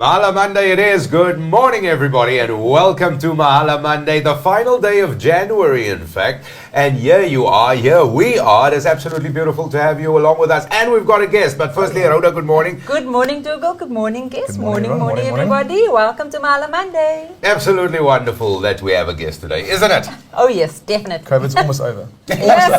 Mahala Monday it is. Good morning, everybody, and welcome to Mahala Monday, the final day of January, in fact. And here you are, here we are. It is absolutely beautiful to have you along with us. And we've got a guest. But firstly, Rhoda, good morning. Good morning, Dougal. Good morning, guest. Good morning, morning, everybody. Welcome to Mahala Monday. Absolutely wonderful that we have a guest today, isn't it? Oh, yes, definitely. COVID's almost over. Yes.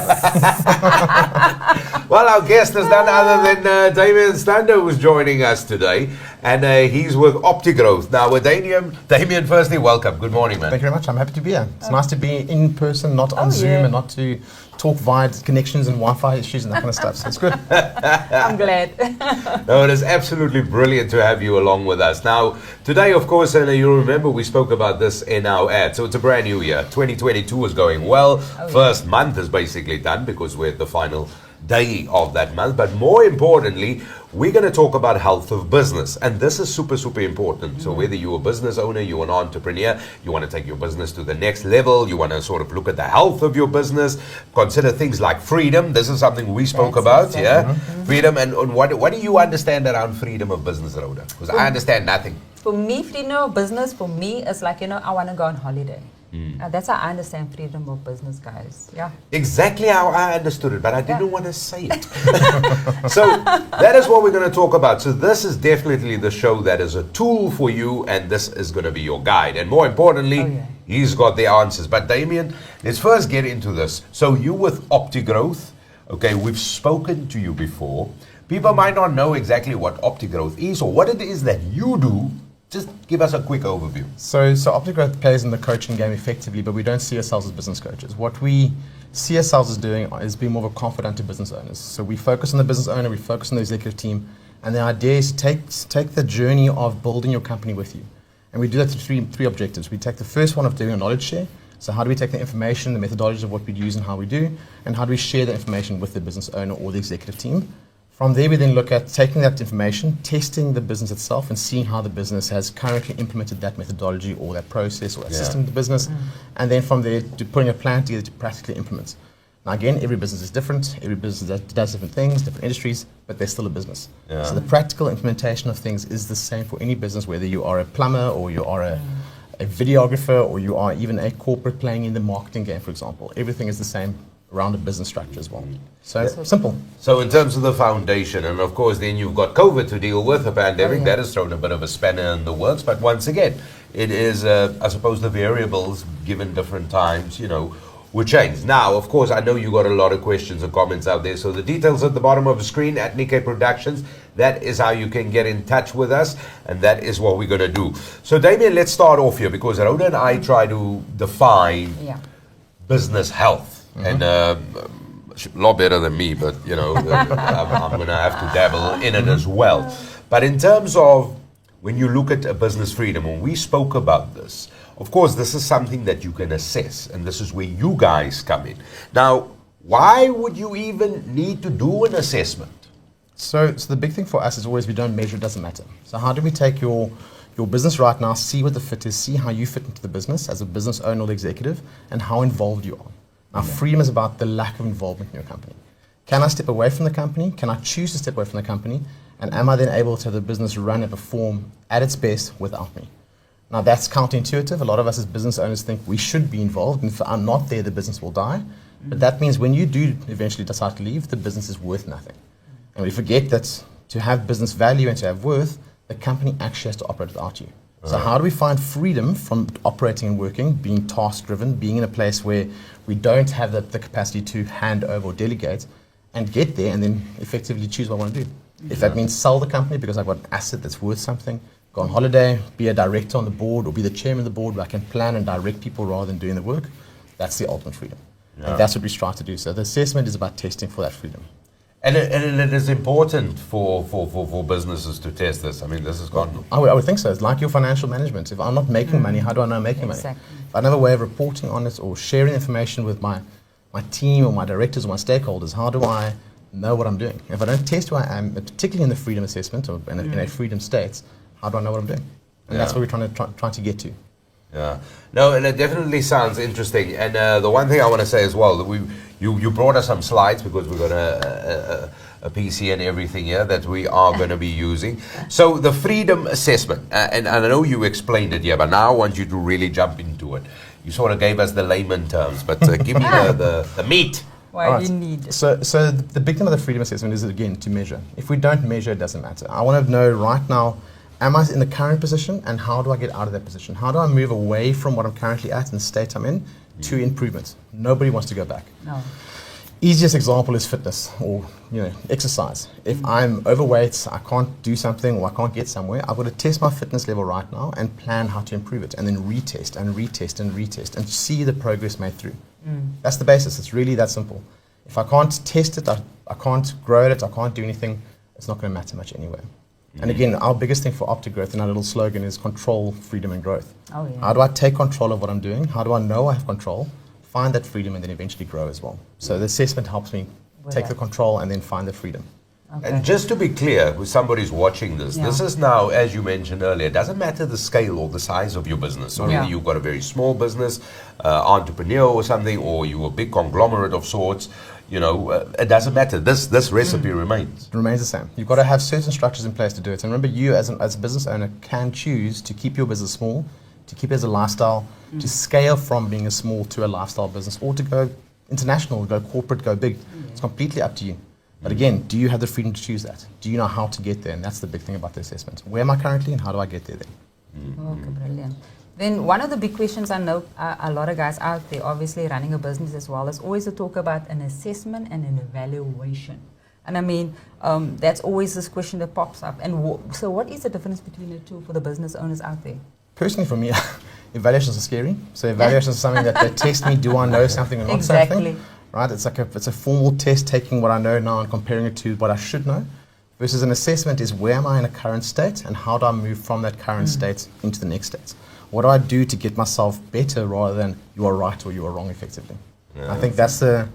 Well, our guest is none other than Damien Stander, who's joining us today. And he's with OptiGrowth. Now, with Damien, firstly, welcome. Good morning, man. Thank you very much. I'm happy to be here. It's nice to be in person, not on Zoom, and not to talk via connections and Wi-Fi issues and that kind of stuff. So it's good. I'm glad. No, it is absolutely brilliant to have you along with us. Now, today, of course, and you'll remember we spoke about this in our ad. So it's a brand new year. 2022 is going well. First month is basically done because we're at the final day of that month. But more importantly, we're going to talk about health of business, and this is super important. So whether you're a business owner, you're an entrepreneur, you want to take your business to the next level, you want to sort of look at the health of your business, consider things like freedom. This is something we spoke about. Freedom. And what do you understand around freedom of business, Rhoda? Because I understand nothing. For me, freedom of business, for me, is like, I want to go on holiday. That's how I understand freedom of business, guys. Yeah. Exactly how I understood it, but I didn't want to say it. So that is what we're going to talk about. So this is definitely the show that is a tool for you, and this is going to be your guide. And more importantly, he's got the answers. But Damien, let's first get into this. So you with OptiGrowth, okay, we've spoken to you before. People might not know exactly what OptiGrowth is or what it is that you do. Just give us a quick overview. So OptiGrowth plays in the coaching game effectively, but we don't see ourselves as business coaches. What we see ourselves as doing is being more of a confidant to business owners. So we focus on the business owner, we focus on the executive team, and the idea is to take the journey of building your company with you. And we do that through three objectives. We take the first one of doing a knowledge share. So how do we take the information, the methodology of what we use and how we do, and how do we share the information with the business owner or the executive team? From there, we then look at taking that information, testing the business itself, and seeing how the business has currently implemented that methodology or that process or that system of the business. And then from there, to putting a plan together to practically implement. Now, again, every business is different. Every business does different things, different industries, but they're still a business. So the practical implementation of things is the same for any business, whether you are a plumber or you are a videographer or you are even a corporate playing in the marketing game, for example. Everything is the same around the business structure as well. So simple. So in terms of the foundation, and of course then you've got COVID to deal with, a pandemic that has thrown a bit of a spanner in the works, but once again, it is, I suppose the variables given different times, will change. Now, of course, I know you got a lot of questions and comments out there, so the details at the bottom of the screen at Nikkei Productions, that is how you can get in touch with us, and that is what we're going to do. So Damien, let's start off here, because Rhoda and I try to define business health. And a lot better than me, but I'm going to have to dabble in it as well. But in terms of when you look at a business freedom, when we spoke about this, of course, this is something that you can assess, and this is where you guys come in. Now, why would you even need to do an assessment? So the big thing for us is always we don't measure, it doesn't matter. So how do we take your business right now, see what the fit is, see how you fit into the business as a business owner or executive, and how involved you are. Now, freedom is about the lack of involvement in your company. Can I step away from the company? Can I choose to step away from the company? And am I then able to have the business run and perform at its best without me? Now, that's counterintuitive. A lot of us as business owners think we should be involved, and if I'm not there, the business will die. But that means when you do eventually decide to leave, the business is worth nothing. And we forget that to have business value and to have worth, the company actually has to operate without you. So how do we find freedom from operating and working, being task-driven, being in a place where we don't have the capacity to hand over or delegate, and get there and then effectively choose what I want to do? If that means sell the company because I've got an asset that's worth something, go on holiday, be a director on the board or be the chairman of the board where I can plan and direct people rather than doing the work, that's the ultimate freedom. And that's what we strive to do. So the assessment is about testing for that freedom. And it is important for businesses to test this. I mean, this has gone... I would think so. It's like your financial management. If I'm not making money, how do I know I'm making money? If I have a way of reporting on it or sharing information with my team or my directors or my stakeholders, how do I know what I'm doing? If I don't test who I am, particularly in the freedom assessment or in a freedom state, how do I know what I'm doing? And that's what we're trying to get to. Yeah. No, and it definitely sounds interesting. And the one thing I want to say as well, that you brought us some slides because we've got a PC and everything here that we are going to be using. So the freedom assessment, and I know you explained it here, but now I want you to really jump into it. You sort of gave us the layman terms, but give me the meat. Why do you need? So the big thing about the freedom assessment is, again, to measure. If we don't measure, it doesn't matter. I want to know right now, am I in the current position, and how do I get out of that position? How do I move away from what I'm currently at and the state I'm in to improvement? Nobody wants to go back. No. Easiest example is fitness or exercise. If I'm overweight, I can't do something or I can't get somewhere, I've got to test my fitness level right now and plan how to improve it, and then retest and retest and retest and see the progress made through. That's the basis. It's really that simple. If I can't test it, I can't grow it, I can't do anything, it's not going to matter much anyway. And again, our biggest thing for OptiGrowth and our little slogan is control, freedom, and growth. Oh, yeah. How do I take control of what I'm doing? How do I know I have control? Find that freedom and then eventually grow as well. So the assessment helps me take the control and then find the freedom. Okay. And just to be clear, with somebody's watching this, this is now, as you mentioned earlier, it doesn't matter the scale or the size of your business. So whether you've got a very small business, entrepreneur or something, or you're a big conglomerate of sorts, it doesn't matter. This recipe remains. It remains the same. You've got to have certain structures in place to do it. And remember, you as a business owner can choose to keep your business small, to keep it as a lifestyle, to scale from being a small to a lifestyle business, or to go international, go corporate, go big. It's completely up to you. But again, do you have the freedom to choose that? Do you know how to get there? And that's the big thing about the assessment. Where am I currently and how do I get there then? Okay, brilliant. Then one of the big questions I know a lot of guys out there, obviously running a business as well, is always to talk about an assessment and an evaluation. And I mean, that's always this question that pops up. And so what is the difference between the two for the business owners out there? Personally, for me, evaluations are scary. So evaluations are something that they test me, do I know something or not something? Right? It's like it's a formal test, taking what I know now and comparing it to what I should know. Versus an assessment is, where am I in a current state and how do I move from that current state into the next state? What do I do to get myself better rather than you are right or you are wrong effectively? I think that's the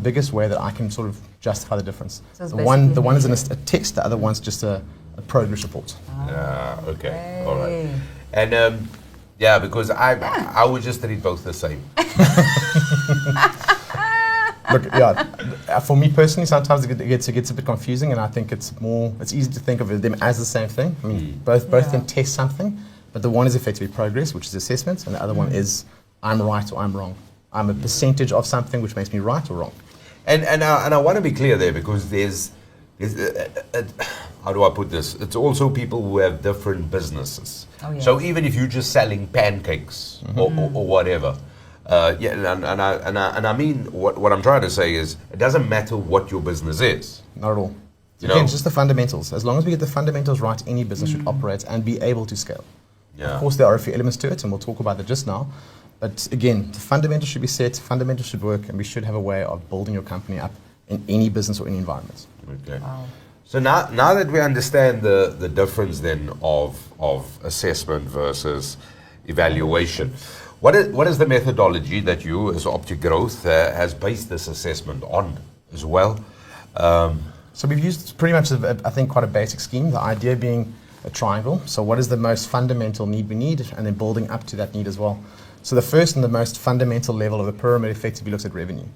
biggest way that I can sort of justify the difference. So the one is a test, the other one's just a progress report. Okay. All right. And because I would just treat both the same. Look, for me personally, sometimes it gets a bit confusing, and I think it's easy to think of them as the same thing. I mean, both them test something, but the one is effectively progress, which is assessment, and the other one is I'm right or I'm wrong. I'm a percentage of something which makes me right or wrong. And I want to be clear there, because there's how do I put this? It's also people who have different businesses. Oh, yeah. So even if you're just selling pancakes or whatever, and I mean what I'm trying to say is, it doesn't matter what your business is. Not at all. Again, it's just the fundamentals. As long as we get the fundamentals right, any business should operate and be able to scale. Yeah. Of course, there are a few elements to it, and we'll talk about that just now. But again, the fundamentals should be set, fundamentals should work, and we should have a way of building your company up in any business or any environment. Okay. Wow. So now that we understand the difference then of assessment versus evaluation, what is the methodology that you as OptiGrowth has based this assessment on as well? So we've used pretty much, I think, quite a basic scheme, the idea being a triangle. So what is the most fundamental need we need, and then building up to that need as well. So the first and the most fundamental level of the pyramid effectively looks at revenue.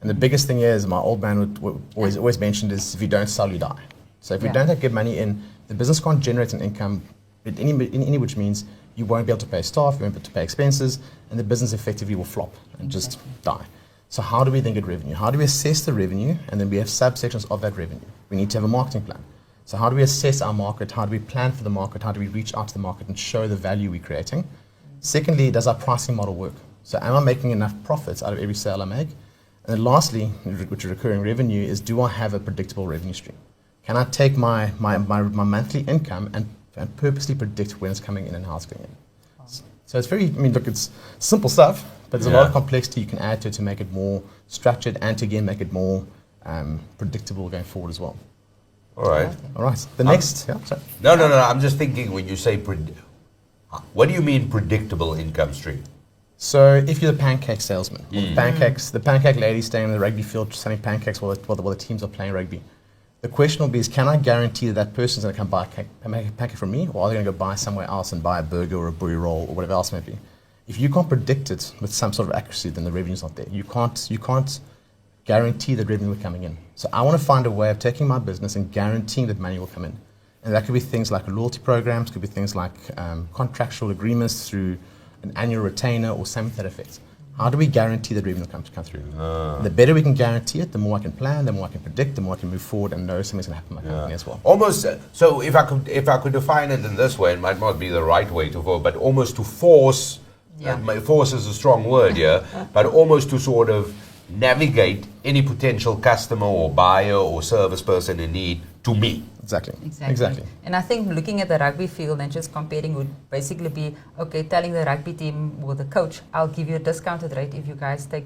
And the biggest thing is, my old man would always mentioned, is if you don't sell, you die. So if you don't have good money in, the business can't generate an income in any which means you won't be able to pay staff, you won't be able to pay expenses, and the business effectively will flop and just die. So how do we then get revenue? How do we assess the revenue? And then we have subsections of that revenue. We need to have a marketing plan. So how do we assess our market? How do we plan for the market? How do we reach out to the market and show the value we're creating? Secondly, does our pricing model work? So am I making enough profits out of every sale I make? And then lastly, which is recurring revenue, is do I have a predictable revenue stream? Can I take my monthly income and purposely predict when it's coming in and how it's going in? So it's very, it's simple stuff, but there's a lot of complexity you can add to it to make it more structured and to again make it more predictable going forward as well. All right. All right. The next. Sorry. No. I'm just thinking, when you say what do you mean predictable income stream? So if you're the pancake salesman, or the pancake lady staying in the rugby field selling pancakes while the teams are playing rugby, the question will be, is can I guarantee that person's going to come buy a pancake from me, or are they going to go buy somewhere else and buy a burger or a burry roll or whatever else it may be? If you can't predict it with some sort of accuracy, then the revenue's not there. You can't guarantee that revenue will coming in. So I want to find a way of taking my business and guaranteeing that money will come in. And that could be things like loyalty programs, could be things like contractual agreements through an annual retainer or something to that effect. How do we guarantee that revenue will come through? The better we can guarantee it, the more I can plan, the more I can predict, the more I can move forward and know something's going to happen in my company as well. Almost, so if I could define it in this way, it might not be the right way to go, but almost to force, force is a strong word here, but almost to sort of navigate any potential customer or buyer or service person in need to me. Exactly. And I think looking at the rugby field and just comparing would basically be, okay, telling the rugby team or the coach, I'll give you a discounted rate if you guys take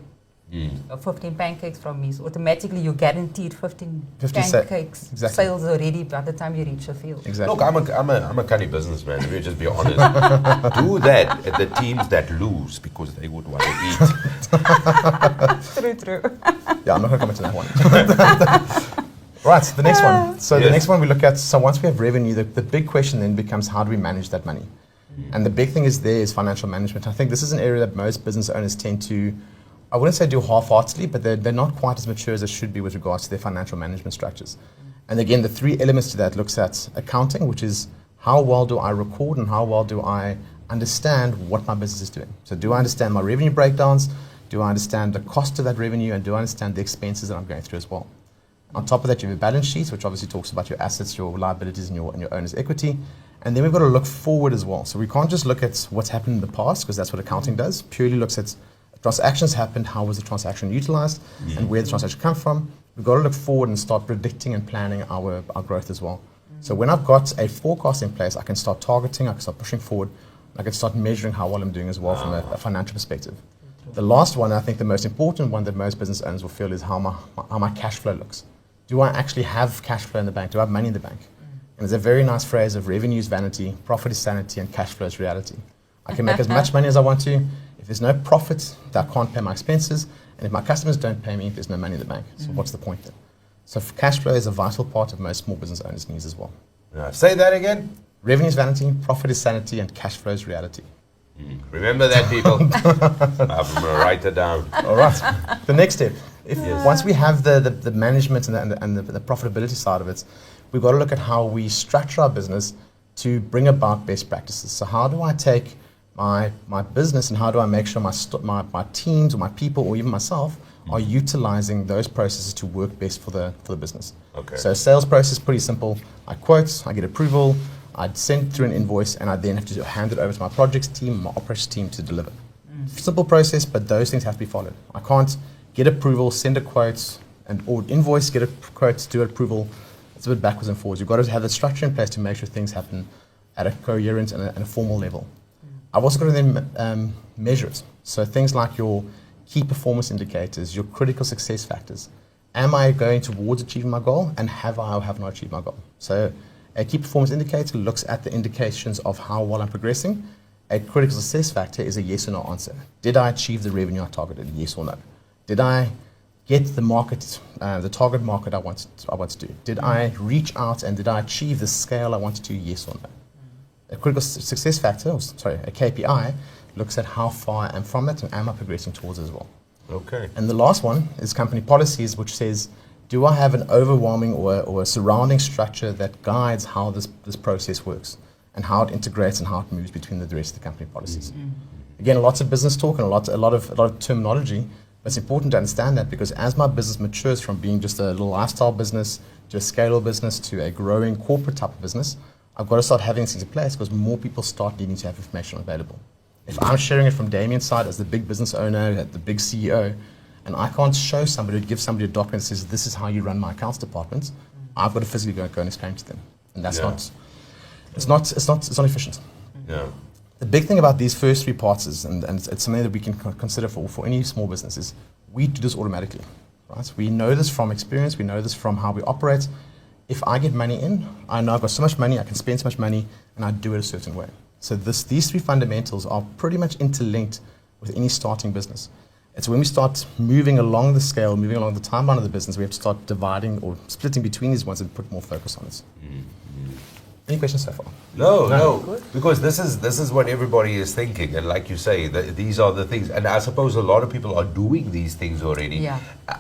15 pancakes from me. So automatically you're guaranteed 15 pancakes sales already by the time you reach the field. Exactly. Look, I'm a canny businessman, let me just be honest. Do that at the teams that lose because they would want to eat. True. Yeah, I'm not going to comment on that one. Right, the next one. So the next one we look at, so once we have revenue, the big question then becomes how do we manage that money? And the big thing is financial management. I think this is an area that most business owners tend to, I wouldn't say do half-heartedly, but they're not quite as mature as they should be with regards to their financial management structures. And again, the three elements to that looks at accounting, which is how well do I record and how well do I understand what my business is doing? So do I understand my revenue breakdowns? Do I understand the cost of that revenue? And do I understand the expenses that I'm going through as well? On top of that, you have a balance sheet, which obviously talks about your assets, your liabilities, and your owner's equity. And then we've got to look forward as well. So we can't just look at what's happened in the past, because that's what accounting does. Purely looks at transactions happened, how was the transaction utilized, and where the transaction come from. We've got to look forward and start predicting and planning our growth as well. So when I've got a forecast in place, I can start targeting, I can start pushing forward, I can start measuring how well I'm doing as well from a financial perspective. The last one, I think the most important one that most business owners will feel is how my cash flow looks. Do I actually have cash flow in the bank? Do I have money in the bank? And there's a very nice phrase of revenue is vanity, profit is sanity, and cash flow is reality. I can make as much money as I want to. If there's no profit, I can't pay my expenses. And if my customers don't pay me, there's no money in the bank. So what's the point then? So cash flow is a vital part of most small business owners' needs as well. Say that again. Revenue is vanity, profit is sanity, and cash flow is reality. Remember that, people. I'm going to write it down. All right. The next step. Once we have the management and the profitability side of it, we've got to look at how we structure our business to bring about best practices. So how do I take my business and how do I make sure my teams or my people or even myself are utilizing those processes to work best for the business? Okay. So sales process is pretty simple. I quote, I get approval, I'd send through an invoice, and I then have to hand it over to my projects team, my operations team to deliver. Simple process, but those things have to be followed. I can't get approval, send a quote, or invoice, get a quote, do approval. It's a bit backwards and forwards. You've got to have the structure in place to make sure things happen at a coherent and a formal level. I've also got to then measure it. So things like your key performance indicators, your critical success factors. Am I going towards achieving my goal, and have I or have not achieved my goal? So a key performance indicator looks at the indications of how well I'm progressing. A critical success factor is a yes or no answer. Did I achieve the revenue I targeted? Yes or no. Did I get the market, the target market I wanted to do? Did I reach out and did I achieve the scale I wanted to? Yes or no. A critical success factor, a KPI, looks at how far I am from it and am I progressing towards it as well. Okay. And the last one is company policies, which says, do I have an overwhelming or a surrounding structure that guides how this process works and how it integrates and how it moves between the rest of the company policies? Again, lots of business talk and a lot of terminology, but it's important to understand that because as my business matures from being just a little lifestyle business to a scalable business to a growing corporate type of business, I've got to start having things in place because more people start needing to have information available. If I'm sharing it from Damien's side as the big business owner, the big CEO, and I can't show somebody, give somebody a document that says this is how you run my accounts department, I've got to physically go and explain to them, and that's it's not efficient. Yeah. The big thing about these first three parts is, and it's something that we can consider for any small business, is we do this automatically, right? We know this from experience. We know this from how we operate. If I get money in, I know I've got so much money, I can spend so much money, and I do it a certain way. So these three fundamentals are pretty much interlinked with any starting business. It's when we start moving along the scale, moving along the timeline of the business, we have to start dividing or splitting between these ones and put more focus on it. Any questions so far? No, because this is what everybody is thinking, and like you say, these are the things, and I suppose a lot of people are doing these things already,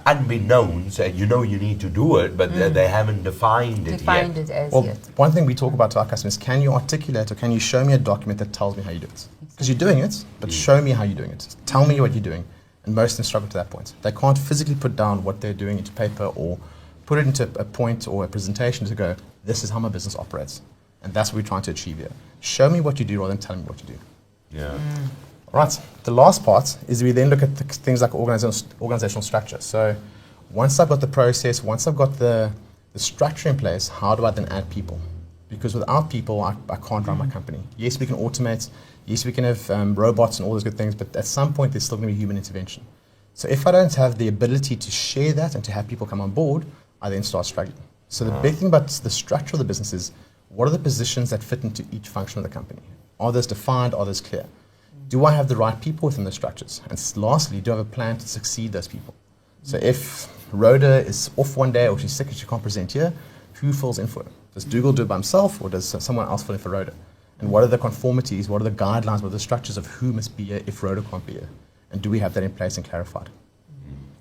unbeknownst, and you know you need to do it, but they haven't defined it Defined yet. it as Well, yet. one thing we talk about to our customers, can you articulate or can you show me a document that tells me how you do it? Because you're doing it, but show me how you're doing it. Tell me what you're doing. And most of them struggle to that point. They can't physically put down what they're doing into paper or put it into a point or a presentation to go, this is how my business operates. And that's what we're trying to achieve here. Show me what you do rather than tell me what you do. Yeah. All right. The last part is we then look at things like organizational structure. So once I've got the process, once I've got the structure in place, how do I then add people? Because without people, I can't run my company. Yes, we can automate. Yes, we can have robots and all those good things, but at some point, there's still going to be human intervention. So if I don't have the ability to share that and to have people come on board, I then start struggling. So the big thing about the structure of the business is, what are the positions that fit into each function of the company? Are those defined? Are those clear? Do I have the right people within the structures? And lastly, do I have a plan to succeed those people? So if Rhoda is off one day or she's sick and she can't present here, who fills in for her? Does Dougal do it by himself or does someone else fill in for Rhoda? And what are the conformities, what are the guidelines, what are the structures of who must be here if Rhoda can't be here? And do we have that in place and clarified?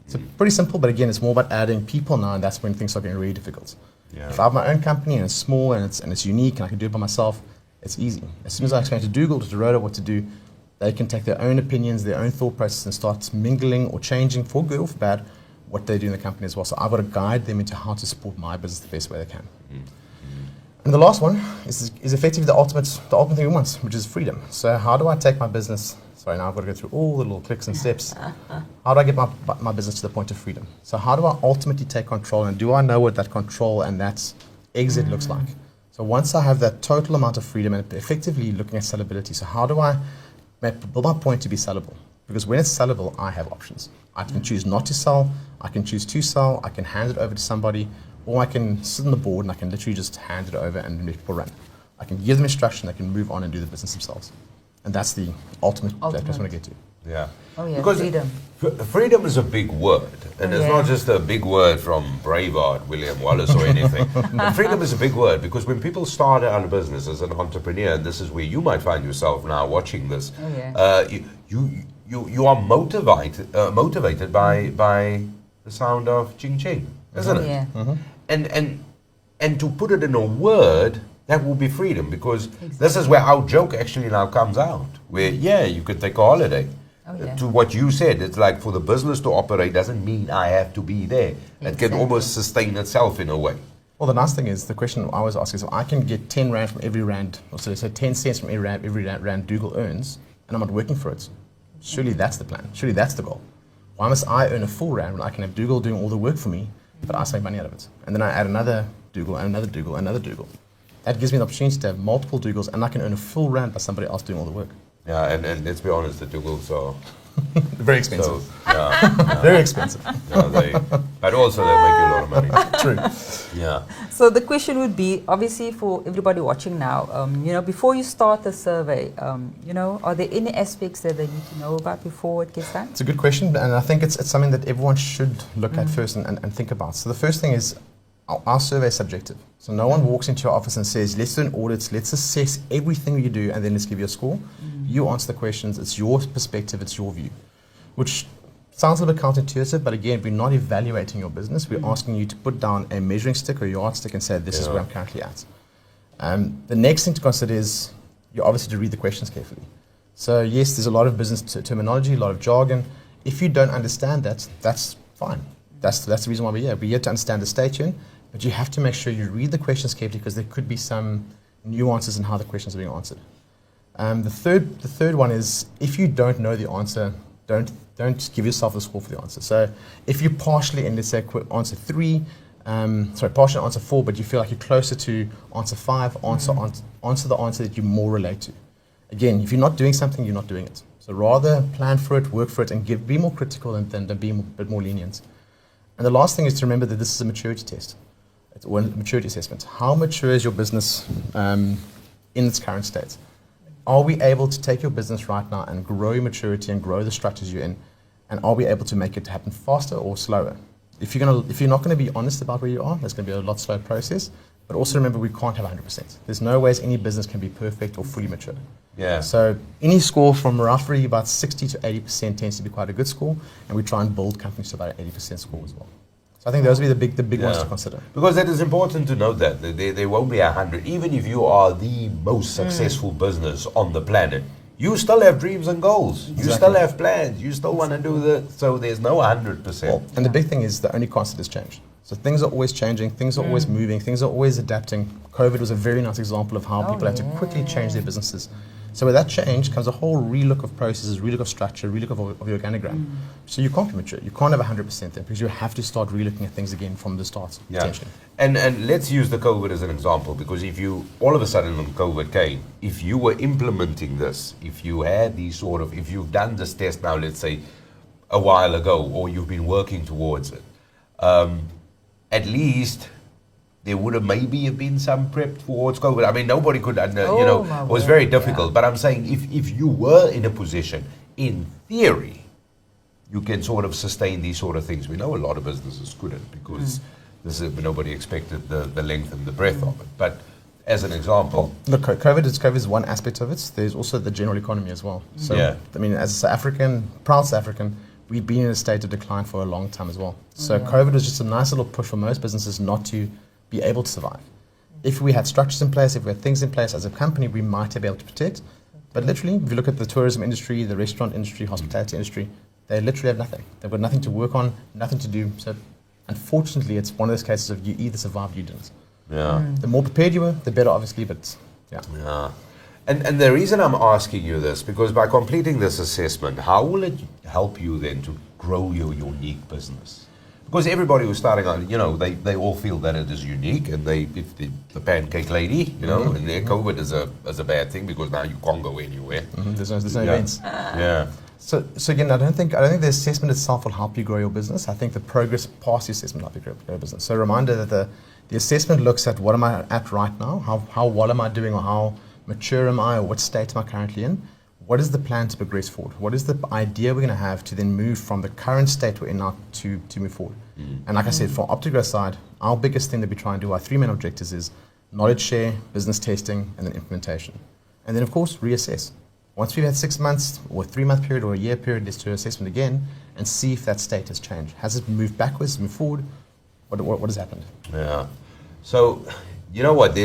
So pretty simple, but again, it's more about adding people now, and that's when things are getting really difficult. Yeah. If I have my own company and it's small and it's unique and I can do it by myself, it's easy. As soon as I explain to Dougal, to Rhoda what to do, they can take their own opinions, their own thought process and start mingling or changing, for good or for bad, what they do in the company as well. So I've got to guide them into how to support my business the best way they can. And the last one is effectively the ultimate thing we want, which is freedom. So how do I take my business, sorry, now I've got to go through all the little clicks and steps. How do I get my business to the point of freedom? So how do I ultimately take control, and do I know what that control and that exit looks like? So once I have that total amount of freedom and effectively looking at sellability, so how do I build my point to be sellable? Because when it's sellable, I have options. I can choose not to sell, I can choose to sell, I can hand it over to somebody, or I can sit on the board and I can literally just hand it over and let people run. I can give them instruction, they can move on and do the business themselves. And that's the ultimate that I just want to get to. Yeah. Oh yeah, Because freedom. Freedom is a big word, and it's not just a big word from Braveheart, William Wallace, or anything. But freedom is a big word because when people start out a business as an entrepreneur, and this is where you might find yourself now watching this, you are motivated by the sound of ching ching, isn't it? Yeah. And to put it in a word, that will be freedom, because this is where our joke actually now comes out, where, you could take a holiday. To what you said, it's like for the business to operate doesn't mean I have to be there. It can almost sustain itself in a way. Well, the nice thing is, the question I always ask is, if I can get 10 Rand from every Rand, or so 10 cents from every Rand Dougal earns, and I'm not working for it, surely that's the plan. Surely that's the goal. Why must I earn a full Rand when I can have Dougal doing all the work for me, but I make money out of it? And then I add another Dougal, and another Dougal, and another Dougal. That gives me the opportunity to have multiple Dougals, and I can earn a full Rand by somebody else doing all the work. Yeah, and let's be honest, the Dougals are very expensive. So, very expensive. But also they make you a lot of money. True. Yeah. So the question would be, obviously for everybody watching now, before you start the survey, are there any aspects that they need to know about before it gets done? It's a good question, and I think it's something that everyone should look at first and think about. So the first thing is, our survey is subjective. So no one walks into your office and says, let's do an audit, let's assess everything you do, and then let's give you a score. You answer the questions, it's your perspective, it's your view. Which sounds a little bit counterintuitive, but again, we're not evaluating your business. We're asking you to put down a measuring stick or yardstick and say, this is where I'm currently at. The next thing to consider is, you're obviously to read the questions carefully. So yes, there's a lot of business terminology, a lot of jargon. If you don't understand that, that's fine. That's the reason why we're here. We're here to understand the state you're in, but you have to make sure you read the questions carefully, because there could be some nuances in how the questions are being answered. The third one is, if you don't know the answer, don't give yourself a score for the answer. So if you're partially in, let's say, answer 3, partially answer 4, but you feel like you're closer to answer 5, answer the answer that you more relate to. Again, if you're not doing something, you're not doing it. So rather plan for it, work for it, and be more critical than be a bit more lenient. And the last thing is to remember that this is a maturity test. It's a maturity assessment. How mature is your business in its current state? Are we able to take your business right now and grow your maturity and grow the structures you're in? And are we able to make it happen faster or slower? If you're not going to be honest about where you are, it's going to be a lot slower process. But also remember, we can't have 100%. There's no ways any business can be perfect or fully mature. Yeah. So any score from roughly about 60 to 80% tends to be quite a good score, and we try and build companies to about an 80% score as well. So I think those will be the big ones to consider. Because it is important to note that there won't be 100. Even if you are the most successful business on the planet, you still have dreams and goals. You still have plans. You still want to do so there's no 100%. Well, and the big thing is the only constant is change. So things are always changing, things are always moving, things are always adapting. COVID was a very nice example of how people had to quickly change their businesses. So with that change comes a whole relook of processes, relook of structure, relook of your organogram. So you can't be mature. You can't have 100% there because you have to start relooking at things again from the start. Yeah. And let's use the COVID as an example, because if you, all of a sudden when COVID came, if you were implementing this, if you had these sort of, if you've done this test now, let's say a while ago, or you've been working towards it, at least there would have maybe been some prep towards COVID. I mean, nobody could, it was very difficult. But I'm saying if you were in a position, in theory, you can sort of sustain these sort of things. We know a lot of businesses couldn't because nobody expected the length and the breadth of it. But as an example. Look, COVID is one aspect of it. There's also the general economy as well. So, I mean, as a South African, proud South African, we've been in a state of decline for a long time as well. So COVID was just a nice little push for most businesses not to be able to survive. If we had structures in place, if we had things in place as a company, we might have been able to protect. But literally, if you look at the tourism industry, the restaurant industry, hospitality industry, they literally have nothing. They've got nothing to work on, nothing to do. So unfortunately, it's one of those cases of you either survive or you didn't. Yeah. The more prepared you were, the better, obviously, but yeah. Yeah. And the reason I'm asking you this, because by completing this assessment, how will it help you then to grow your unique business? Because everybody who's starting out, they all feel that it is unique, and if the pancake lady, and their COVID is a bad thing because now you can't go anywhere. There's no events. Yeah. So again, I don't think the assessment itself will help you grow your business. I think the progress past the assessment will help you grow your business. So a reminder that the assessment looks at what am I at right now, how well am I doing, or how mature am I, or what state am I currently in? What is the plan to progress forward? What is the idea we're going to have to then move from the current state we're in now to move forward? And like I said, for OptiGrowth's side, our biggest thing that we try and do, our three main objectives is knowledge share, business testing, and then implementation. And then, of course, reassess. Once we've had 6 months or a 3-month period or a year period, let's do an assessment again and see if that state has changed. Has it moved backwards, moved forward? What has happened? Yeah. So, you know what?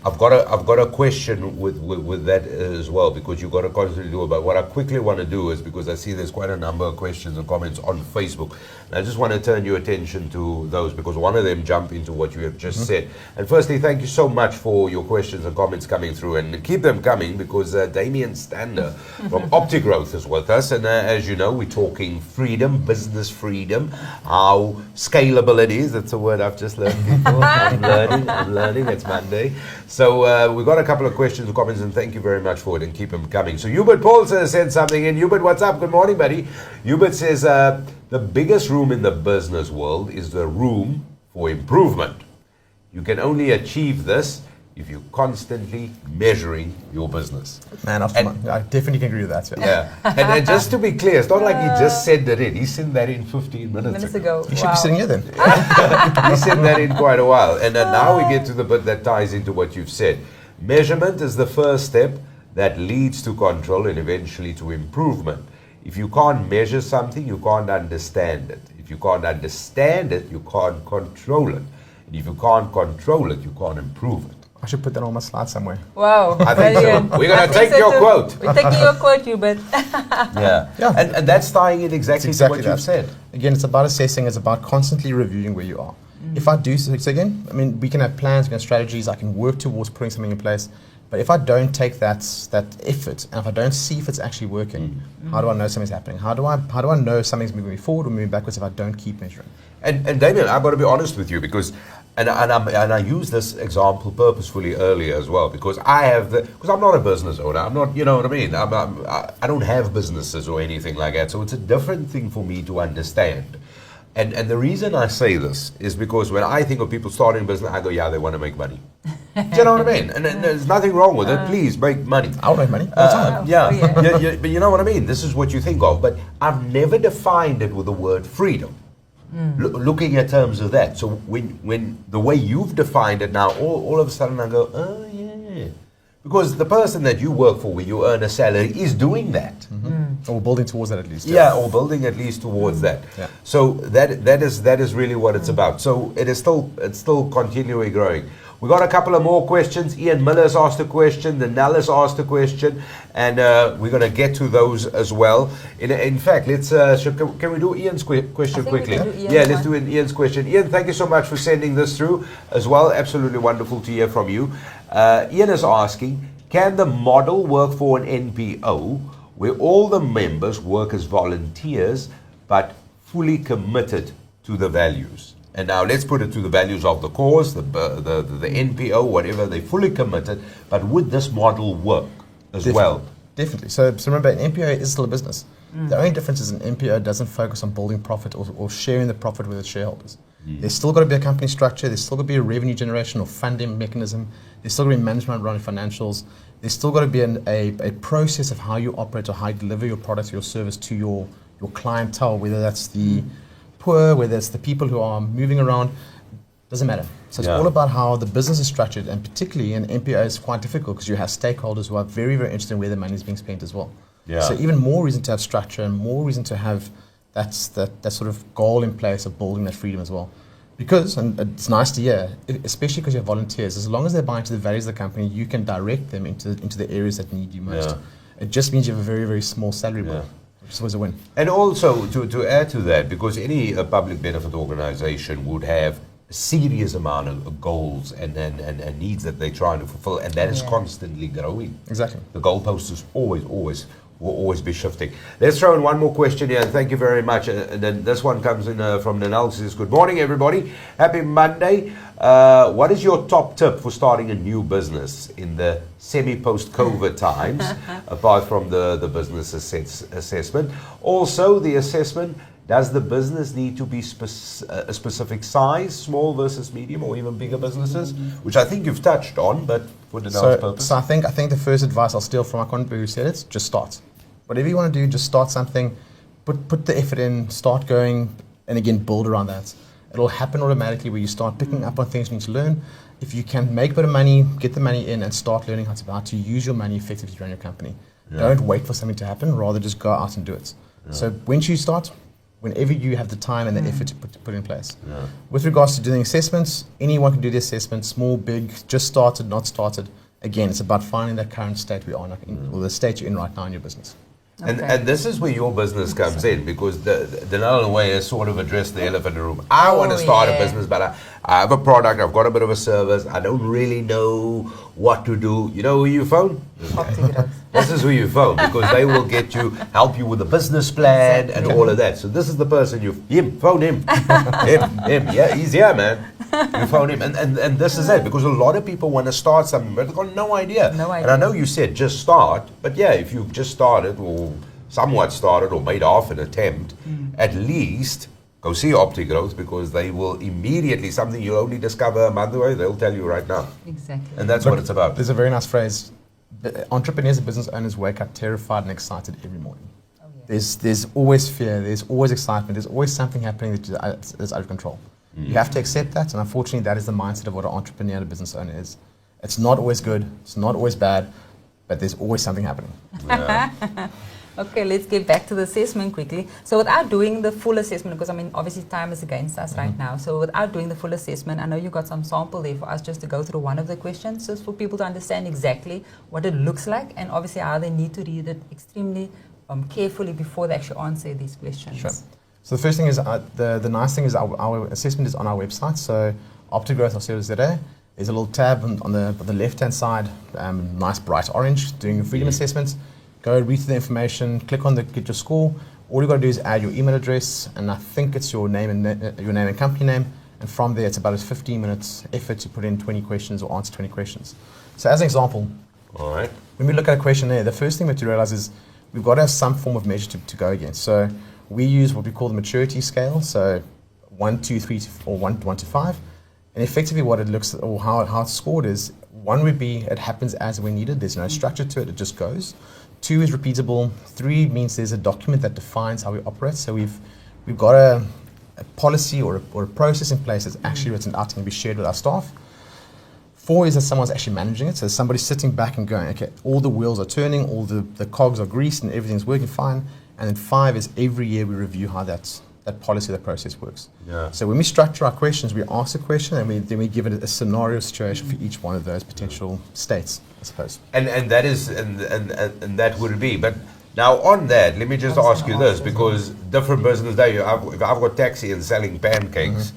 I've got a question with that as well, because you've got to constantly do it. But what I quickly want to do is, because I see there's quite a number of questions and comments on Facebook, and I just want to turn your attention to those, because one of them jump into what you have just said. And firstly, thank you so much for your questions and comments coming through, and keep them coming, because Damien Stander from OptiGrowth is with us, and as you know, we're talking freedom, business freedom, how scalable it is. That's a word I've just learned before. I'm learning. It's Monday. So we've got a couple of questions and comments, and thank you very much for it, and keep them coming. So Hubert Paulson sent something in. Hubert, what's up? Good morning, buddy. Hubert says, the biggest room in the business world is the room for improvement. You can only achieve this if you're constantly measuring your business. Man, I definitely can agree with that. Yeah. And just to be clear, it's not like he just said that in. He sent that in 15 minutes ago. You should be sitting here then. He sent that in quite a while. And then now we get to the bit that ties into what you've said. Measurement is the first step that leads to control and eventually to improvement. If you can't measure something, you can't understand it. If you can't understand it, you can't control it. And if you can't control it, you can't improve it. I should put that on my slide somewhere. Wow. I think so. We're going to take your quote. We're taking your quote, Hubert. Yeah. And that's tying in exactly to what you've said. Again, it's about assessing. It's about constantly reviewing where you are. If I do, so again, I mean, we can have plans, we can have strategies. I can work towards putting something in place. But if I don't take that effort, and if I don't see if it's actually working, how do I know something's happening? How do I know something's moving forward or moving backwards if I don't keep measuring? And Damien, I've got to be honest with you, because and I use this example purposefully earlier as well, because because I'm not a business owner. I'm not, you know what I mean. I don't have businesses or anything like that. So it's a different thing for me to understand. And the reason I say this is because when I think of people starting a business, I go, yeah, they want to make money. Do you know what I mean? And there's nothing wrong with it. Please make money. I'll make money. Yeah, but you know what I mean? This is what you think of. But I've never defined it with the word freedom. looking at terms of that. So when the way you've defined it now, all of a sudden I go, oh yeah. Because the person that you work for, where you earn a salary, is doing that. Or building towards that at least. Yeah, or building at least towards that. Yeah. So that is really what it's about. So it's still continually growing. We got a couple of more questions. Ian Miller's asked a question. Danelle has asked a question, and we're going to get to those as well. In fact, let's can we do Ian's question quickly? Let's do Ian's question. Ian, thank you so much for sending this through as well. Absolutely wonderful to hear from you. Ian is asking, can the model work for an NPO where all the members work as volunteers but fully committed to the values? And now let's put it to the values of the cause, the NPO, whatever, they're fully committed. But would this model work as well? Definitely. So remember, an NPO is still a business. The only difference is an NPO doesn't focus on building profit or sharing the profit with its shareholders. There's still got to be a company structure. There's still got to be a revenue generation or funding mechanism. There's still got to be management running financials. There's still got to be a process of how you operate or how you deliver your product or your service to your clientele, whether that's the poor, whether it's the people who are moving around, doesn't matter. So it's all about how the business is structured, and particularly in NPO is quite difficult because you have stakeholders who are very, very interested in where the money is being spent as well. So even more reason to have structure and more reason to have that sort of goal in place of building that freedom as well. Because, and it's nice to hear, especially because you have volunteers, as long as they're buying to the values of the company, you can direct them into the areas that need you most. It just means you have a very, very small salary bill. Which was a win. And also, to add to that, because any public benefit organization would have a serious amount of goals and needs that they're trying to fulfill, and that is constantly growing. Exactly. The goalposts is will always be shifting. Let's throw in one more question here, and thank you very much. And then this one comes in from Nanal. Says, good morning, everybody. Happy Monday. What is your top tip for starting a new business in the semi-post-COVID times, apart from the business assessment? Also, the assessment, does the business need to be a specific size, small versus medium, or even bigger businesses? Which I think you've touched on, but for Nanal's purpose. So I think the first advice I'll steal from my contact who said it, just start. Whatever you want to do, just start something, put the effort in, start going, and again, build around that. It'll happen automatically where you start picking up on things you need to learn. If you can make a bit of money, get the money in, and start learning how to use your money effectively to run your company. Don't wait for something to happen, rather just go out and do it. So once you start, whenever you have the time and the effort to put in place. With regards to doing assessments, anyone can do the assessment, small, big, just started, not started. Again, it's about finding that current state we are in, or the state you're in right now in your business. And this is where your business comes in, because the Nanal way has sort of addressed the elephant in the room. I want to start a business, but I have a product, I've got a bit of a service, I don't really know what to do. You know who you phone? This is who you phone, because they will help you with the business plan and all of that. So this is the person phone him. him. Yeah, he's here, man. You phone him. And this is it, because a lot of people want to start something, but they've got no idea. And I know you said just start, but yeah, if you've just started or somewhat started or made half an attempt, at least go see OptiGrowth, because they will immediately, something you'll only discover a month away, they'll tell you right now. Exactly. And that's what it's about. There's a very nice phrase. Entrepreneurs and business owners wake up terrified and excited every morning. There's always fear, there's always excitement, there's always something happening that's out of control. You have to accept that, and unfortunately that is the mindset of what an entrepreneur and a business owner is. It's not always good, it's not always bad, but there's always something happening. Okay, let's get back to the assessment quickly. So without doing the full assessment, because I mean, obviously time is against us right now. So without doing the full assessment, I know you got some sample there for us just to go through one of the questions, just for people to understand exactly what it looks like, and obviously how they need to read it extremely carefully before they actually answer these questions. Sure. So the first thing is, the nice thing is our assessment is on our website. So OptiGrowth's.co.za. There's a little tab on the left-hand side, nice bright orange, doing freedom assessments. Go read through the information, click on get your score. All you've got to do is add your email address, and I think it's your name and company name. And from there, it's about a 15 minutes effort to put in 20 questions or answer 20 questions. So as an example, when we look at a questionnaire, the first thing we have to realize is we've got to have some form of measure to go against. So we use what we call the maturity scale, so 1, 2, 3, or 1 to 5. And effectively what it looks, or how it's scored is, 1 would be it happens as when needed, there's no structure to it, it just goes. 2 is repeatable. 3 means there's a document that defines how we operate. So we've got policy or a process in place that's actually written out and can be shared with our staff. 4 is that someone's actually managing it. So somebody's sitting back and going, okay, all the wheels are turning, all the cogs are greased and everything's working fine. And then 5 is every year we review how that policy, that process works. Yeah. So when we structure our questions, we ask a question and then we give it a scenario situation for each one of those potential states, I suppose. And that is and that would be. But now on that, let me just ask you this, because different business day. If I've got taxi and selling pancakes,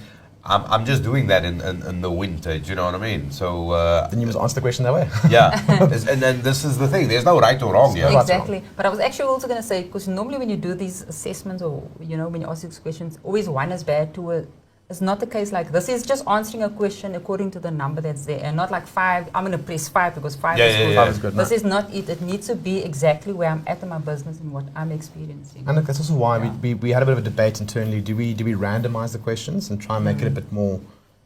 I'm just doing that in the winter. Do you know what I mean? So Then you must answer the question that way. yeah, and then this is the thing. There's no right or wrong here. Exactly. But I was actually also going to say, because normally when you do these assessments or, when you ask these questions, always one is bad, two is not the case. Like this is just answering a question according to the number that's there and not like 5, I'm going to press 5 because 5 is good. 5 is good. This is not it. It needs to be exactly where I'm at in my business and what I'm experiencing. And look, that's also why we had a bit of a debate internally. Do we randomize the questions and try and make it a bit more,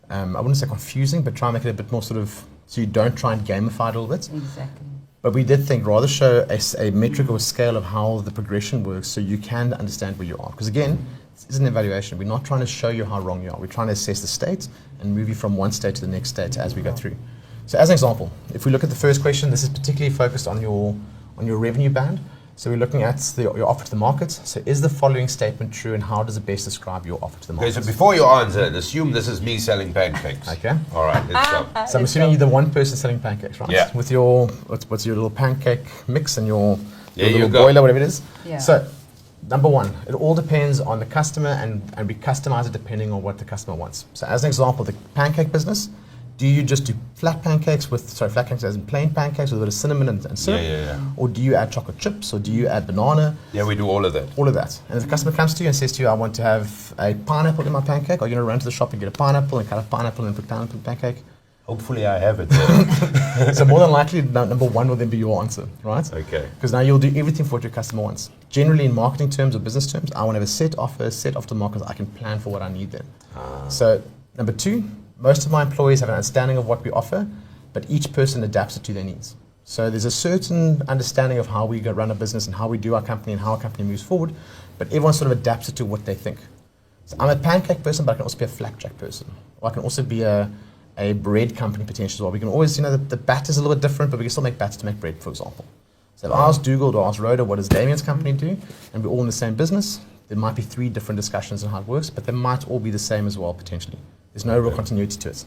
I wouldn't say confusing, but try and make it a bit more sort of, so you don't try and gamify it a little bit. Exactly. But we did think rather show a metric or a scale of how the progression works so you can understand where you are. Because again, this is an evaluation. We're not trying to show you how wrong you are. We're trying to assess the state and move you from one state to the next state as we go through. So as an example, if we look at the first question, this is particularly focused on your revenue band. So we're looking at your offer to the market. So is the following statement true and how does it best describe your offer to the market? Okay, so before you answer it, assume this is me selling pancakes. Okay. All right, let's go. So I'm assuming you're the one person selling pancakes, right? Yeah. With your, what's your little pancake mix and your There you little go. boiler, whatever it is. Yeah. So number one, it all depends on the customer and we customize it depending on what the customer wants. So as an example, the pancake business, do you just do flat pancakes flat pancakes as in plain pancakes with a bit of cinnamon and syrup? Yeah. Or do you add chocolate chips or do you add banana? Yeah, we do all of that. All of that. And if the customer comes to you and says to you, I want to have a pineapple in my pancake, are you going to run to the shop and get a pineapple and cut a pineapple and put pineapple in the pancake? Hopefully I have it. So more than likely, number one will then be your answer, right? Okay. Because now you'll do everything for what your customer wants. Generally, in marketing terms or business terms, I want to have a set offer, set aftermarket. I can plan for what I need then. So number two, most of my employees have an understanding of what we offer, but each person adapts it to their needs. So there's a certain understanding of how we go run a business and how we do our company and how our company moves forward, but everyone sort of adapts it to what they think. So I'm a pancake person, but I can also be a flapjack person. Or I can also be a bread company potentially as well. We can always, the batter's a little bit different, but we can still make batter to make bread, for example. So if I ask Dougal or ask Rhoda, what does Damien's company do? And we're all in the same business, there might be 3 different discussions on how it works, but they might all be the same as well, potentially. There's no real continuity to it.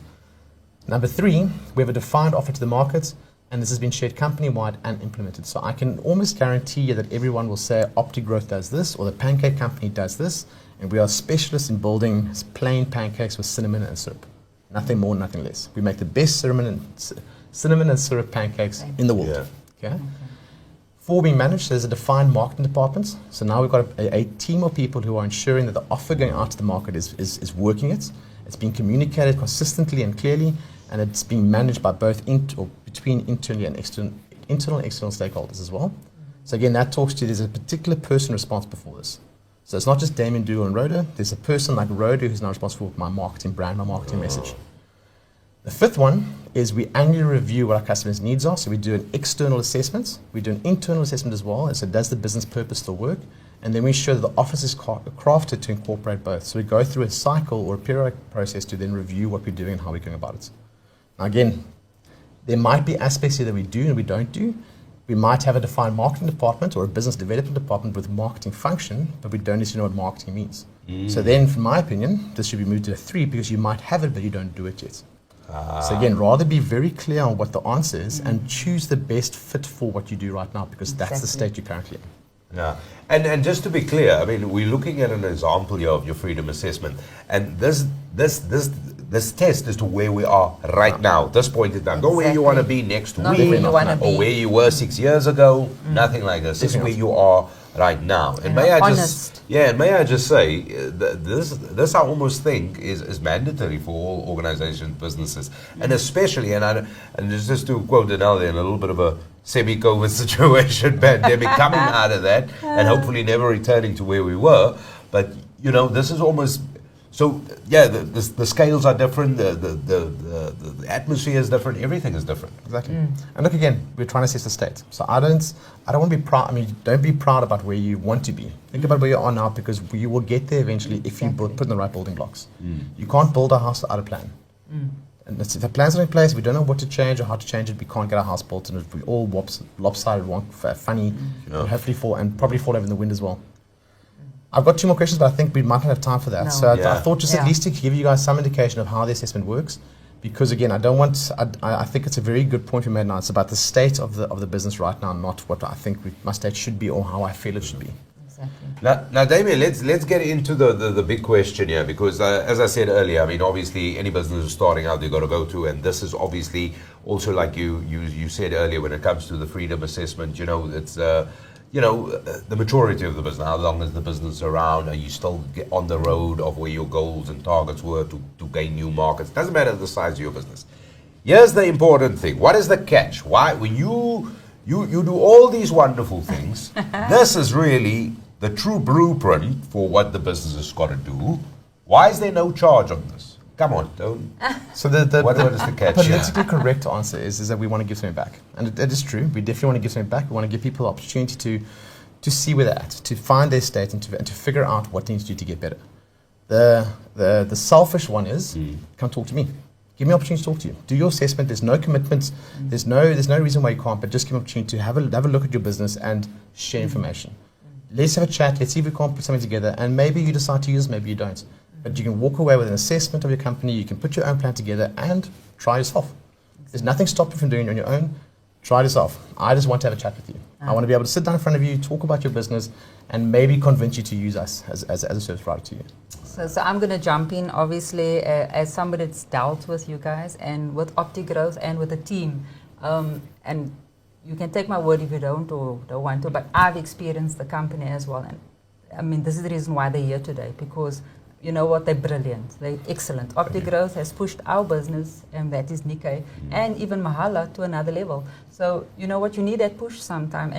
Number 3, we have a defined offer to the market, and this has been shared company-wide and implemented. So I can almost guarantee you that everyone will say OptiGrowth does this, or the pancake company does this, and we are specialists in building plain pancakes with cinnamon and syrup. Nothing more, nothing less. We make the best cinnamon and syrup pancakes in the world. Yeah. Okay? 4 being managed, there's a defined marketing department. So now we've got a team of people who are ensuring that the offer going out to the market is working it. It's being communicated consistently and clearly, and it's being managed by both between internally and internal and external stakeholders as well. So again, that talks to there's a particular person responsible for this. So it's not just Damien, Dougal, and Rhoda. There's a person like Rhoda who's now responsible for my marketing brand, my marketing message. The 5th one is we annually review what our customers' needs are. So we do an external assessment. We do an internal assessment as well. And so does the business purpose still work? And then we ensure that the office is crafted to incorporate both. So we go through a cycle or a periodic process to then review what we're doing and how we're going about it. Now again, there might be aspects here that we do and we don't do. We might have a defined marketing department or a business development department with marketing function, but we don't necessarily know what marketing means. So then, from my opinion, this should be moved to a 3 because you might have it, but you don't do it yet. So again, rather be very clear on what the answer is and choose the best fit for what you do right now because that's the state you're currently in. Yeah, and just to be clear, I mean, we're looking at an example here of your freedom assessment, and this test as to where we are right now, this point in time, not where you want to be next Not week where you wanna or be. where you were 6 years ago, nothing like this. This is where you are right now. And may I just say, this I almost think is mandatory for all organizations, businesses, and especially, and just to quote Danelle there, in a little bit of a semi-COVID situation, pandemic coming out of that, and hopefully never returning to where we were. But this is almost So yeah, the scales are different. The atmosphere is different. Everything is different. Exactly. And look again, we're trying to assess the state. So I don't want to be proud. I mean, don't be proud about where you want to be. Think about where you are now, because you will get there eventually if you put in the right building blocks. You can't build a house without a plan. And if the plans are in place, we don't know what to change or how to change it, we can't get our house built, and if we all lopsided, funny, and hopefully probably fall over in the wind as well. I've got 2 more questions, but I think we might not have time for that. No. So I thought just at least to give you guys some indication of how the assessment works, because again, I think it's a very good point we made now. It's about the state of the business right now, not what I think my state should be or how I feel it should be. Exactly. Now, Damien, let's get into the big question here, because as I said earlier, I mean, obviously any business is starting out, they've got to go to, and this is obviously also, like you said earlier, when it comes to the freedom assessment, it's the maturity of the business. How long is the business around? Are you still on the road of where your goals and targets were to gain new markets? Doesn't matter the size of your business. Here's the important thing. What is the catch? Why, when you do all these wonderful things, this is really the true blueprint for what the business has got to do. Why is there no charge on this? Come on, don't. So what is the catch? politically correct answer is that we want to give something back, and it is true. We definitely want to give something back. We want to give people the opportunity to see where they're at, to find their state, and to figure out what they need to do to get better. The selfish one is come talk to me. Give me an opportunity to talk to you. Do your assessment. There's no commitment. There's no reason why you can't. But just give me an opportunity to have a look at your business and share information. Let's have a chat. Let's see if we can't put something together. And maybe you decide to use, maybe you don't. But you can walk away with an assessment of your company. You can put your own plan together and try yourself. There's nothing stopping you from doing it on your own. Try it yourself. I just want to have a chat with you. I want to be able to sit down in front of you, talk about your business, and maybe convince you to use us as a service provider to you. So I'm going to jump in, obviously, as somebody that's dealt with you guys and with OptiGrowth and with the team. And you can take my word if you don't or don't want to, but I've experienced the company as well. And I mean, this is the reason why they're here today, because you know what, they're brilliant, they're excellent. OptiGrowth has pushed our business, and that is Nikkei, and even Mahala to another level. So you know what, you need that push sometime,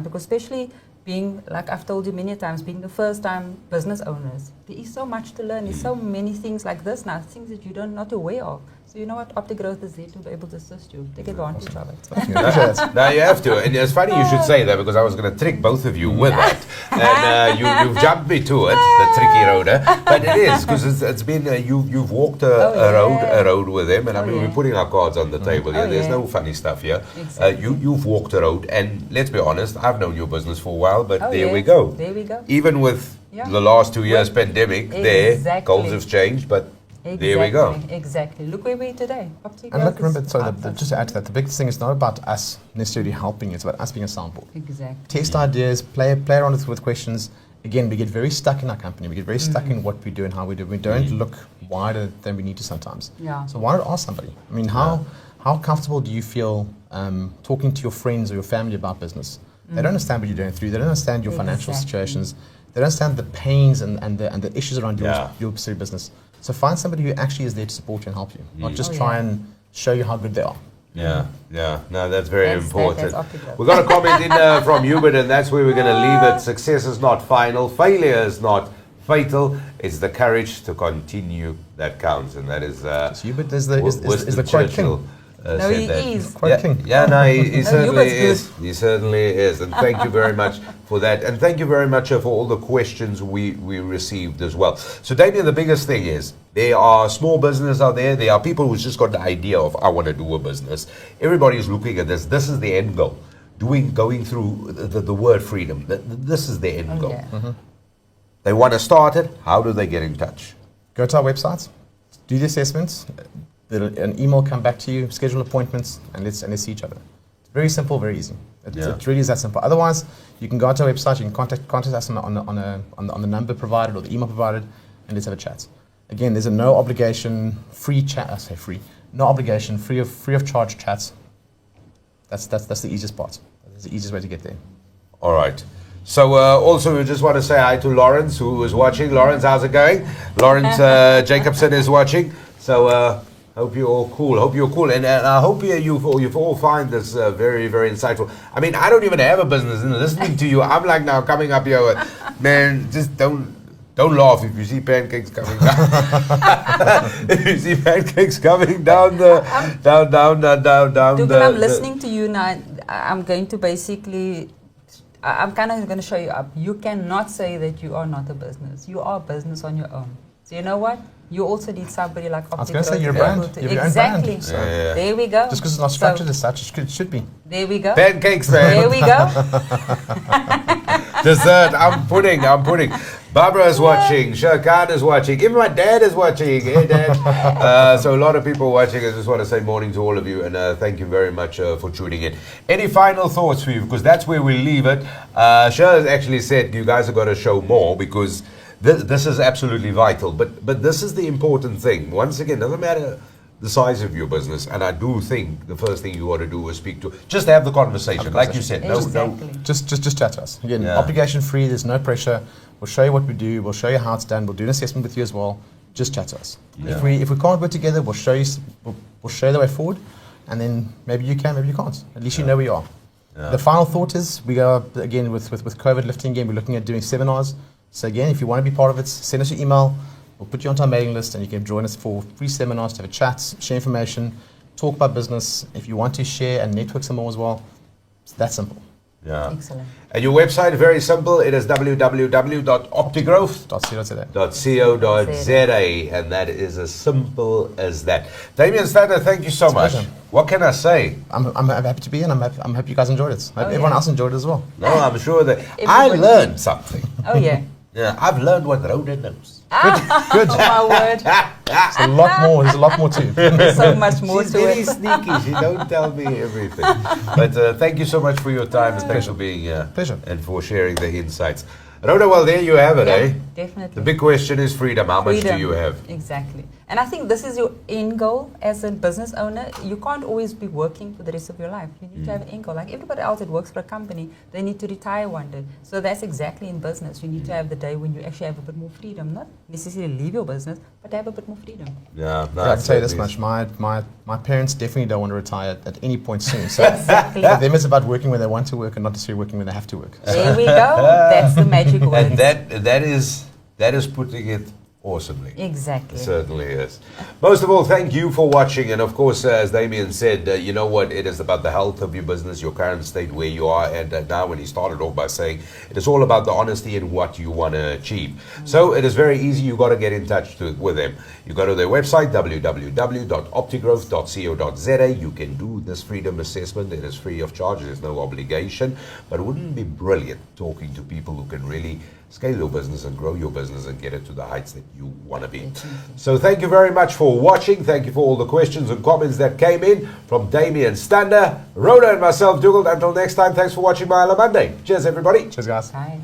because especially being, like I've told you many times, being the first time business owners, there is so much to learn. There's so many things like this now, things that you're not aware of. So you know what, OptiGrowth is there to be able to assist you. Take advantage of it. Now you have to, and it's funny you should say that, because I was going to trick both of you with that, and you've jumped me to it, the tricky roader. But it is, because it's been you've walked a road with them, and I mean we're putting our cards on the table here. There's no funny stuff here. Exactly. You've walked a road, and let's be honest, I've known your business for a while, but there we go. There we go. Even with the last 2 years pandemic, goals have changed, but. There we go. Exactly. Look where we are today. And look, remember, just to add to that, the biggest thing is not about us necessarily helping, it's about us being a soundboard. Exactly. Test ideas, play around with questions. Again, we get very stuck in our company. We get very stuck in what we do and how we do. We don't look wider than we need to sometimes. Yeah. So why not ask somebody? I mean, how comfortable do you feel talking to your friends or your family about business? They don't understand what you're going through. They don't understand your financial situations. They don't understand the pains and the issues around your specific business. So find somebody who actually is there to support you and help you, not just try and show you how good they are. Yeah. No, that's very important. That's We've got a comment in from Hubert, and that's where we're going to leave it. Success is not final. Failure is not fatal. It's the courage to continue that counts, and that is. Hubert is the quote king. No, he is. Quite king. Yeah, no, he certainly is. He certainly is. And thank you very much for that. And thank you very much for all the questions we received as well. So, Damien, the biggest thing is there are small businesses out there. There are people who's just got the idea of, I want to do a business. Everybody is looking at this. This is the end goal. Going through the word freedom. This is the end goal. Yeah. They want to start it. How do they get in touch? Go to our website, do the assessments. An email come back to you, schedule appointments, and let's see each other. It's very simple, very easy. It really is that simple. Otherwise, you can go to our website, you can contact us on the number provided or the email provided, and let's have a chat. Again, there's a no obligation, free chat. I say free, no obligation, free of charge chats. That's the easiest part. That's the easiest way to get there. All right. So also we just want to say hi to Lawrence, who is watching. Lawrence, how's it going? Lawrence Jacobson is watching. So. Hope you're all cool. And I hope you've all find this very, very insightful. I mean, I don't even have a business, and listening to you, I'm like now coming up here with, man, just don't Don't laugh if you see pancakes coming down. If you see pancakes coming down down Dugan, the. I'm listening to you now. I'm going to basically, I'm kind of going to show you up. You cannot say that you are not a business. You are a business on your own. So you know what? You also need somebody like OptiGrowth's. I was going to say, you're a brand. You have your own Exactly. brand. So There we go. just because it's not structured as such, it should be. There we go. Pancakes, man. There we go. Dessert. I'm pudding. Barbara is watching. Shirkan is watching. Even my dad is watching. Hey, Dad. So a lot of people watching. I just want to say morning to all of you, and thank you very much for tuning in. Any final thoughts for you? Because that's where we leave it. Shir has actually said you guys have got to show more because this is absolutely vital. But this is the important thing. Once again, doesn't matter the size of your business, and I do think the first thing you ought to do is speak to, just have the conversation, like you said. Exactly. Just chat to us. Again, Yeah. obligation free. There's no pressure. We'll show you what we do. We'll show you how it's done. We'll do an assessment with you as well. Just chat to us. Yeah. If we can't work together, we'll show you. We'll show you the way forward, and then maybe you can, maybe you can't. At least you know where you are. Yeah. The final thought is we go again with COVID lifting. Again, we're looking at doing seminars. So again, if you want to be part of it, send us your email. We'll put you onto our mailing list, and you can join us for free seminars to have a chat, share information, talk about business. If you want to share and network some more as well, it's that simple. Yeah. Excellent. And your website, very simple. It is www.optigrowth.co.za, and that is as simple as that. Damien Stander, thank you so much. Pleasure. What can I say? I'm happy to be in. I'm happy you guys enjoyed it. I hope everyone else enjoyed it as well. No, I'm sure that I Everybody- learned something. Oh, yeah. Yeah, I've learned what Rhoda knows. Good. Oh, my word. There's a lot more. There's a lot more too. There's so much more She's to very it. sneaky. She don't tell me everything. But thank you so much for your time and thanks for being here. Pleasure. And for sharing the insights. Rhoda, well, there you have it, Yeah, eh? definitely. The big question is freedom. How much do Freedom. you have? Exactly. And I think this is your end goal as a business owner. You can't always be working for the rest of your life. You need to have an end goal. Like everybody else that works for a company, they need to retire one day. So that's exactly in business. You need to have the day when you actually have a bit more freedom. Not necessarily leave your business, but have a bit more freedom. Yeah, no, I can tell you this certainly much. My parents definitely don't want to retire at any point soon. So Exactly. for them, it's about working when they want to work and not necessarily working when they have to work. There we go. That's the magic word. And that is putting it awesomely. Exactly. It certainly is. Most of all, thank you for watching. And of course, as Damien said, you know what? It is about the health of your business, your current state, where you are. And now when he started off by saying it is all about the honesty and what you want to achieve. So it is very easy. You got to get in touch with them. You go to their website, www.optigrowth.co.za. You can do this freedom assessment. It is free of charge. There's no obligation. But wouldn't it be brilliant talking to people who can really scale your business and grow your business and get it to the heights that you want to be. So thank you very much for watching. Thank you for all the questions and comments that came in from Damien Stander, Rhoda and myself, Dougal. Until next time, thanks for watching Mahala Monday. Cheers, everybody. Cheers, guys. Bye.